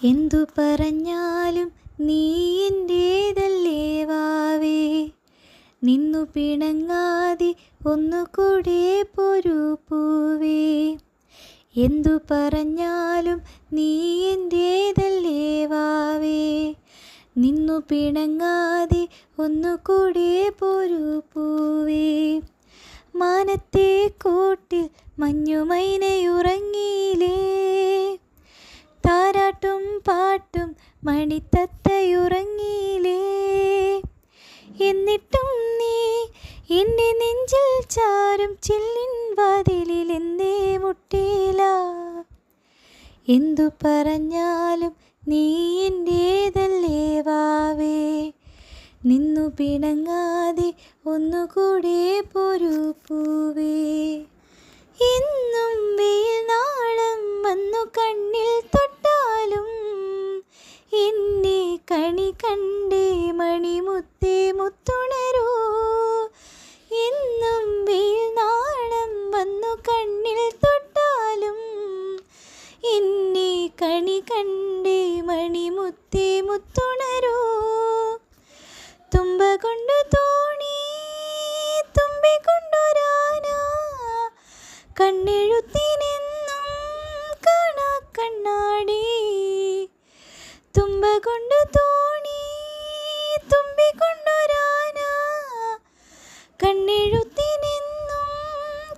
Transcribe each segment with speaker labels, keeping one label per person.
Speaker 1: എന്തു പറഞ്ഞാലും നീ എൻ്റേതല്ലേ വാവേ, നിന്നു പിണങ്ങാതെ ഒന്നുകൂടെ പോരൂ പൂവേ. എന്തു പറഞ്ഞാലും നീ എൻ്റേതല്ലേ വാവേ, നിന്നു പിണങ്ങാതെ ഒന്നുകൂടെ പോരൂ പൂവേ. മാനത്തെ കൂട്ടിൽ മഞ്ഞുമൈനയുറങ്ങിയില്ലേ, താരാട്ടും പാട്ടും മണിത്തത്തയുറങ്ങിയില്ലേ. എന്നിട്ടും നീ എൻ്റെ നെഞ്ചിൽ ചാരും ചില്ലിൻ വാതിലിൽ എന്തേ മുട്ടിയില്ല. എന്തു പറഞ്ഞാലും നീ എൻ്റേതല്ലേ വാവേ, നിന്നു പിണങ്ങാതെ ഒന്നുകൂടെ പോരൂ പൂവേ. എന്നും വെയിൽ നാളം വന്നു കണ്ണിൽ തൊട്ടാലും എൻ്റെ കണി കണ്ടേ മണിമുത്തേ മുത്തുണരൂ. എന്നും വെയിൽ നാളം വന്നു കണ്ണിൽ തൊട്ടാലും എൻ്റെ കണി കണ്ടേ മണിമുത്തേ മുത്തുണരൂ. തുമ്പ കൊണ്ടു തോണി തുമ്പിക്കൊണ്ടൊരാന, കണ്ണെഴുത്തിനെന്നും കാണാ കണ്ണാടി. തുമ്പ കൊണ്ടു തോണി തുമ്പിക്കൊണ്ടൊരാന, കണ്ണെഴുത്തിനെന്നും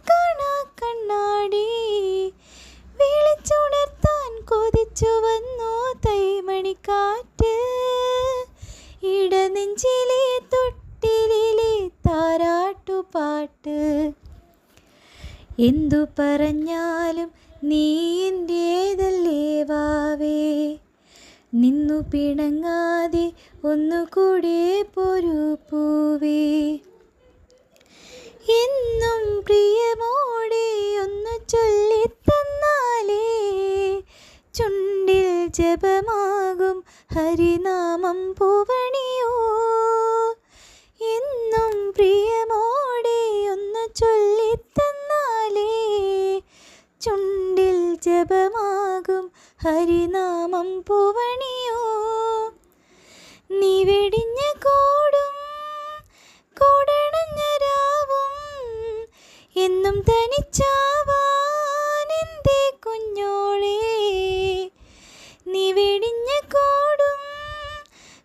Speaker 1: കാണാ കണ്ണാടി. വിളിച്ചുണർത്താൻ കൊതിച്ചു വന്നു തൈമണിക്കാറ്റ്, ഇടനെഞ്ചിലെ തൊട്ടിലിലെ താരാട്ടുപാട്ട്. എന്തു പറഞ്ഞാലും നീ എൻ്റേതല്ലേ വാവേ, നിന്നു പിണങ്ങാതെ ഒന്നുകൂടെ പോരൂ പൂവേ. എന്നും പ്രിയമോടെ ഒന്ന് ചൊല്ലിത്തന്നാലേ ചുണ്ടിൽ ജപമാകും ഹരിനാമം പൂവണിയോ. എന്നും പ്രിയമോടെ ഒന്ന് ചൊല്ലിത്തന്നാലേ ചുണ്ടിൽ ജപമാകും ഹരിനാമം പൂവണിയോ. നീ വെടിഞ്ഞ കോടും കോടണഞ്ഞ രാവും എന്നും തനിച്ചാവാൻ എന്തേ കുഞ്ഞോളേ. നീ വെടിഞ്ഞ കോടും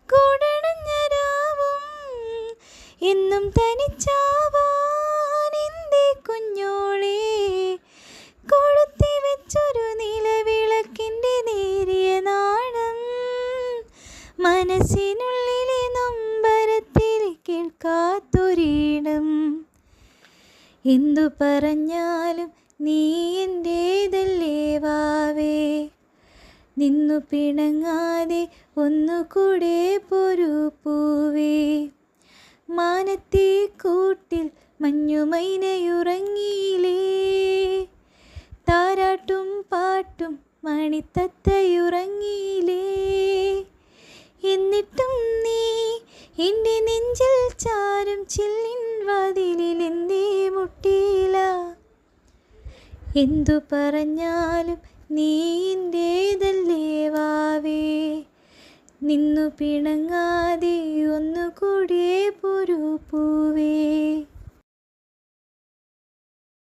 Speaker 1: കോടണഞ്ഞ രാവും എന്നും തനിച്ചാവാൻ എന്തേ കുഞ്ഞോളേ. കൊളുത്തി വെച്ചൊരു നിലവിളക്കിൻ്റെ നേരിയ നാളം മനസ്സിനുള്ളിലെ നൊമ്പരത്തിൽ കേൾക്കാത്തൊരീണം. എന്തു പറഞ്ഞാലും നീ എൻ്റേതല്ലേ വാവേ, നിന്നു പിണങ്ങാതെ ഒന്നുകൂടെ പോരൂ പൂവേ. മാനത്തെ കൂട്ടിൽ മഞ്ഞുമൈനയുറങ്ങിയില്ലേ, താരാട്ടും പാട്ടും മണിത്തത്തയുറങ്ങിയില്ലേ. എന്നിട്ടും നീ എൻ്റെ നെഞ്ചിൽ ചാരും ചില്ലിൻ വാതിലിൽ എന്തേ മുട്ടിയില്ല. എന്തു പറഞ്ഞാലും നീ എൻ്റേതല്ലേ വാവേ, നിന്നു പിണങ്ങാതെ ഒന്നുകൂടെ പോരൂ പൂവേ.